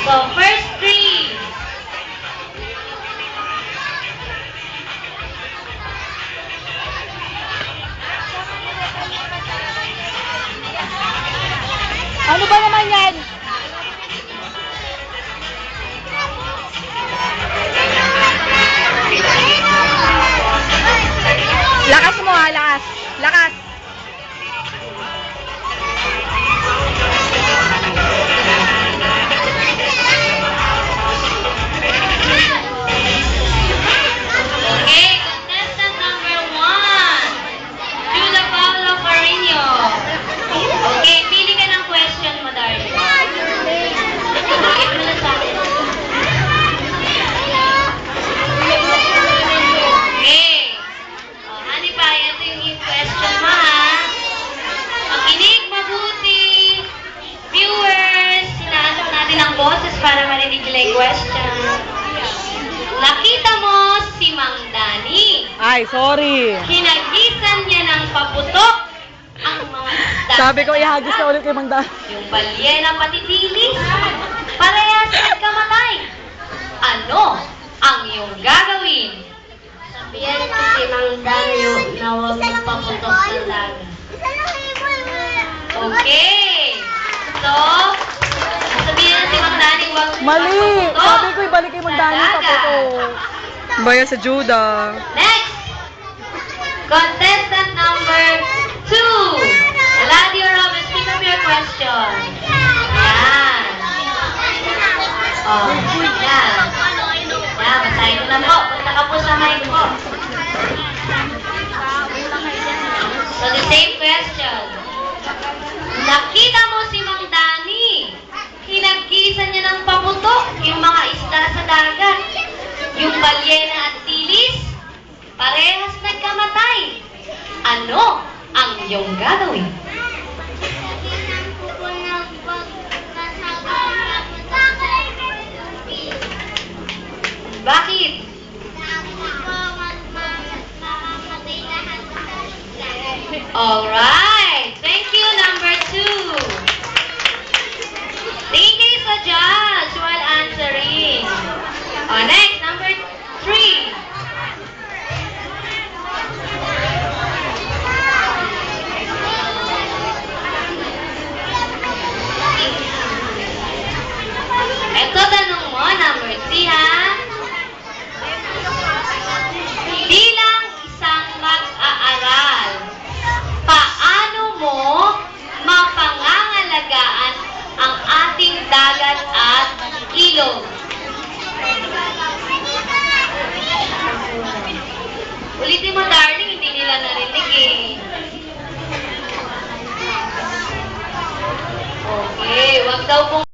So, first three. Ano ba naman yan? Lakas mo ha, lakas. Lakas. Okay, contestant number 1. Julia Paula Carino. Okay, pili ka ng question mo, darling. Bakit mo na sa akin? Okay. Honey Pie, ito yung question mo, ha? Makinig mabuti. Viewers, sinaanak natin ang boses para marinig nila yung question. Nakita mo si Mang Dani. Ay, sorry. Hinagisan niya ng paputok ang mga isda. Sabi ko, ihagis na ulit kay Mang Dan. Yung balyena patitilis, parehas nagkamatay. Ano ang iyong gagawin? Sabihan ko si Mang Danyo na huwag magpaputok ng dagat. Okay. So, sabihin si Mang Dani huwag Mali! magpaputok Sabi ko, ibalik kay Mang Dan yung sa dagat. paputok. Baya sa Juda. Next, contestant number 2. Eladio Robes, pick up your question. Yan. Oh, yan. Yan, basahin mo na po. Punta ka po sa mic po. So, the same question. Nakita mo si Mang Dani. Hinagisan niya ng paputok yung mga isda sa dagat. Yung balyena at tilis, parehas nagkamatay. Ano ang iyong gagawin? Bakit? Alright. Thank you, number 2. Tingin kayo sa judge while answering. Next, number 3. Ito tanong mo, number 3 ha. Bilang isang mag-aaral, paano mo mapangangalagaan ang ating dagat at ilog? Ulitin mo, darling, hindi nila narinig eh. Okay, wag daw pong